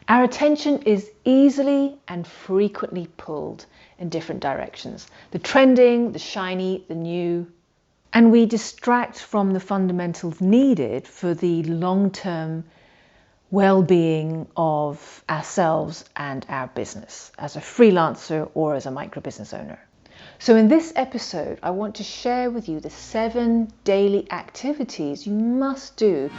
Our attention is easily and frequently pulled in different directions. The trending, the shiny, the new. And we distract from the fundamentals needed for the long-term well-being of ourselves and our business as a freelancer or as a micro business owner. So in this episode, I want to share with you the 7 daily activities you must do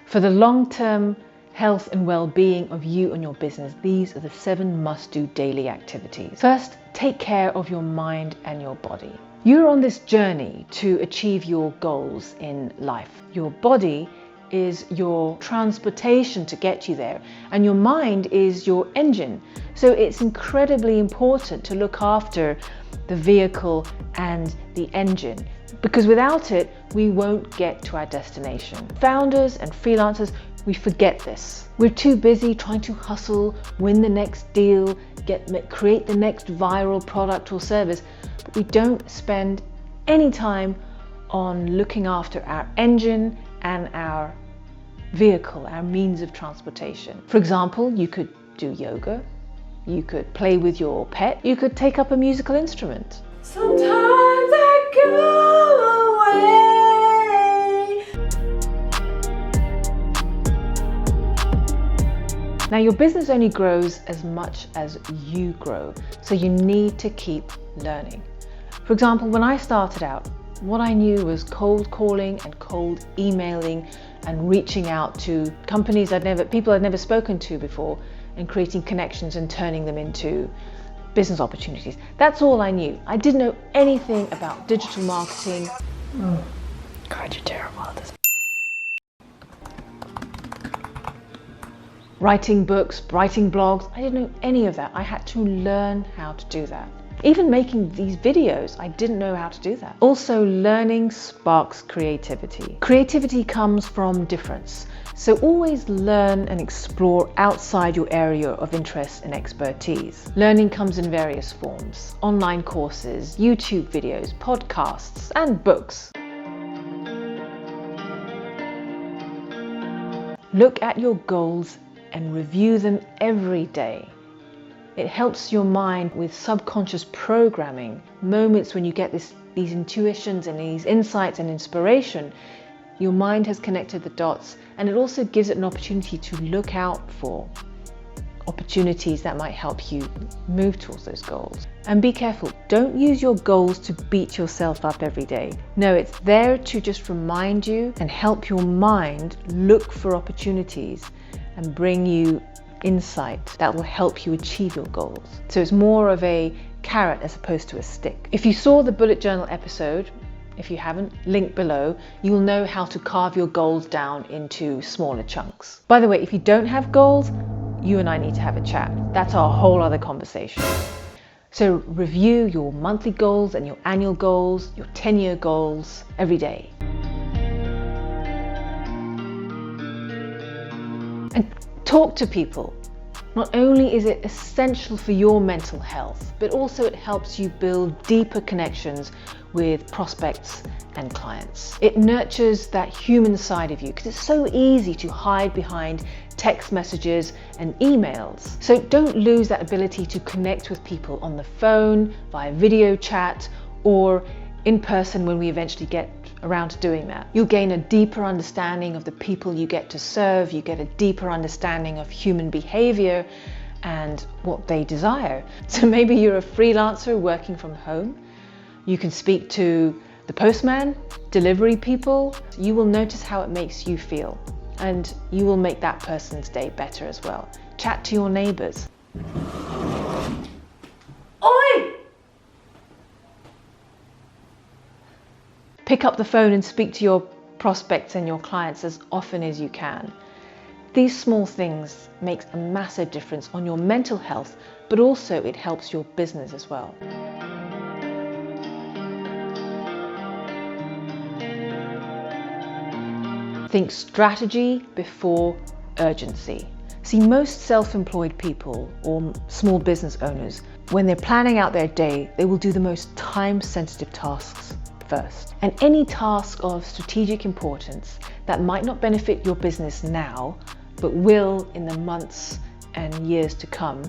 for the long-term health and well-being of you and your business. These are the 7 must-do daily activities. First, take care of your mind and your body. You're on this journey to achieve your goals in life. Your body is your transportation to get you there, and your mind is your engine. So it's incredibly important to look after the vehicle and the engine, because without it, we won't get to our destination. Founders and freelancers, we forget this. We're too busy trying to hustle, win the next deal, create the next viral product or service, but we don't spend any time on looking after our engine and our vehicle, our means of transportation. For example, you could do yoga, you could play with your pet, you could take up a musical instrument. Sometimes I go away. Now, your business only grows as much as you grow, so you need to keep learning. For example, when I started out, what I knew was cold calling and cold emailing and reaching out to companies people I'd never spoken to before, and creating connections and turning them into business opportunities. That's all I knew. I didn't know anything about digital marketing. God, you're terrible at this. Writing books, writing blogs, I didn't know any of that. I had to learn how to do that. Even making these videos, I didn't know how to do that. Also, learning sparks creativity. Creativity comes from difference. So always learn and explore outside your area of interest and expertise. Learning comes in various forms: online courses, YouTube videos, podcasts, and books. Look at your goals and review them every day. It helps your mind with subconscious programming, moments when you get these intuitions and these insights and inspiration. Your mind has connected the dots, and it also gives it an opportunity to look out for opportunities that might help you move towards those goals. And be careful, don't use your goals to beat yourself up every day. No, it's there to just remind you and help your mind look for opportunities and bring you insight that will help you achieve your goals. So it's more of a carrot as opposed to a stick. If you saw the bullet journal episode, if you haven't, link below, you will know how to carve your goals down into smaller chunks. By the way, if you don't have goals, you and I need to have a chat. That's our whole other conversation. So review your monthly goals and your annual goals, your 10-year goals every day. And talk to people. Not only is it essential for your mental health, but also it helps you build deeper connections with prospects and clients. It nurtures that human side of you, because it's so easy to hide behind text messages and emails. So don't lose that ability to connect with people on the phone, via video chat, or in person when we eventually get around to doing that. You'll gain a deeper understanding of the people you get to serve. You get a deeper understanding of human behavior and what they desire. So maybe you're a freelancer working from home. You can speak to the postman, delivery people. You will notice how it makes you feel, and you will make that person's day better as well. Chat to your neighbors. Oi! Pick up the phone and speak to your prospects and your clients as often as you can. These small things make a massive difference on your mental health, but also it helps your business as well. Think strategy before urgency. See, most self-employed people or small business owners, when they're planning out their day, they will do the most time-sensitive tasks first. And any task of strategic importance that might not benefit your business now, but will in the months and years to come,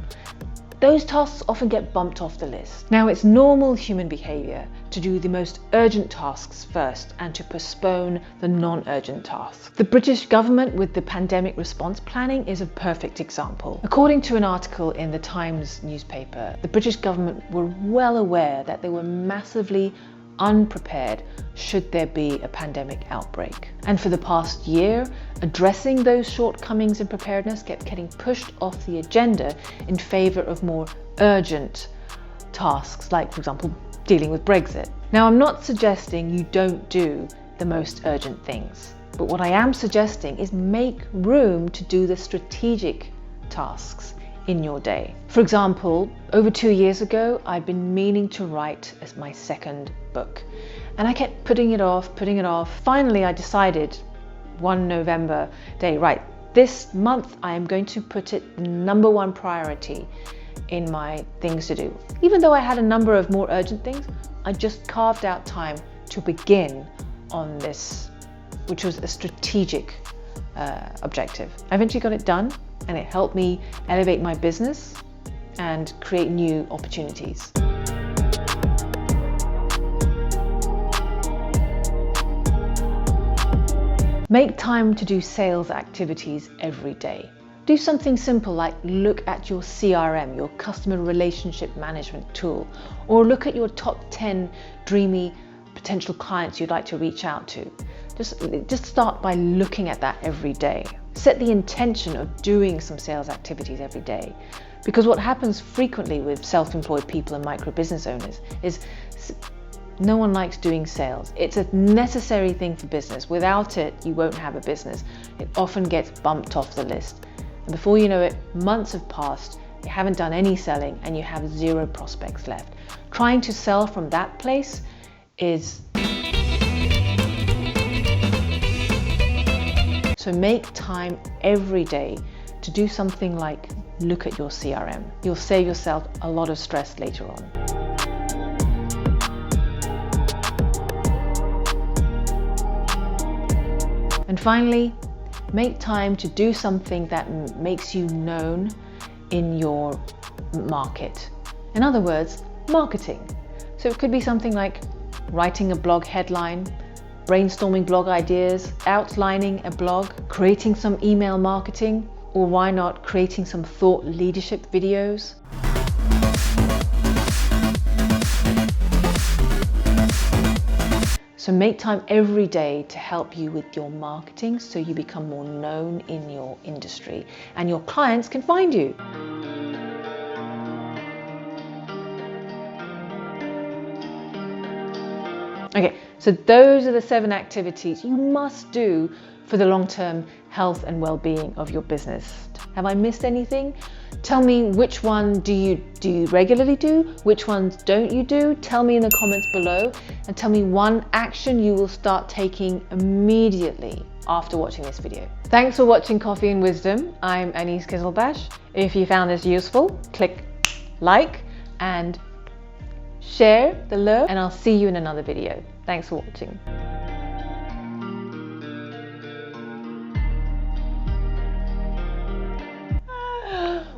those tasks often get bumped off the list. Now, it's normal human behavior to do the most urgent tasks first and to postpone the non-urgent tasks. The British government with the pandemic response planning is a perfect example. According to an article in the Times newspaper, the British government were well aware that they were massively unprepared should there be a pandemic outbreak. And for the past year, addressing those shortcomings in preparedness kept getting pushed off the agenda in favor of more urgent tasks, like, for example, dealing with Brexit. Now, I'm not suggesting you don't do the most urgent things, but what I am suggesting is make room to do the strategic tasks in your day. For example, over 2 years ago, I'd been meaning to write as my second book, and I kept putting it off. Finally, I decided one November day, right, this month I am going to put it number one priority in my things to do. Even though I had a number of more urgent things, I just carved out time to begin on this, which was a strategic objective. I eventually got it done, and it helped me elevate my business and create new opportunities. Make time to do sales activities every day. Do something simple like look at your CRM, your customer relationship management tool, or look at your top 10 dreamy potential clients you'd like to reach out to. Just start by looking at that every day. Set the intention of doing some sales activities every day. Because what happens frequently with self-employed people and micro business owners is no one likes doing sales. It's a necessary thing for business. Without it, you won't have a business. It often gets bumped off the list. And before you know it, months have passed, you haven't done any selling, and you have 0 prospects left. Trying to sell from that place is... So make time every day to do something like look at your CRM. You'll save yourself a lot of stress later on. And finally, make time to do something that makes you known in your market. In other words, marketing. So it could be something like writing a blog headline, brainstorming blog ideas, outlining a blog, creating some email marketing, or why not creating some thought leadership videos. So make time every day to help you with your marketing so you become more known in your industry and your clients can find you. Okay, so those are the 7 activities you must do for the long-term health and well-being of your business. Have I missed anything? Tell me which one do you regularly do? Which ones don't you do? Tell me in the comments below, and tell me one action you will start taking immediately after watching this video. Thanks for watching Coffee and Wisdom. I'm Anise Kizilbash. If you found this useful, click like and share below, and I'll see you in another video. Thanks for watching.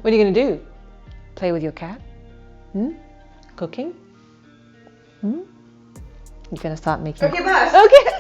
What are you going to do? Play with your cat? Cooking? You're going to start making... Okay, bye. Okay.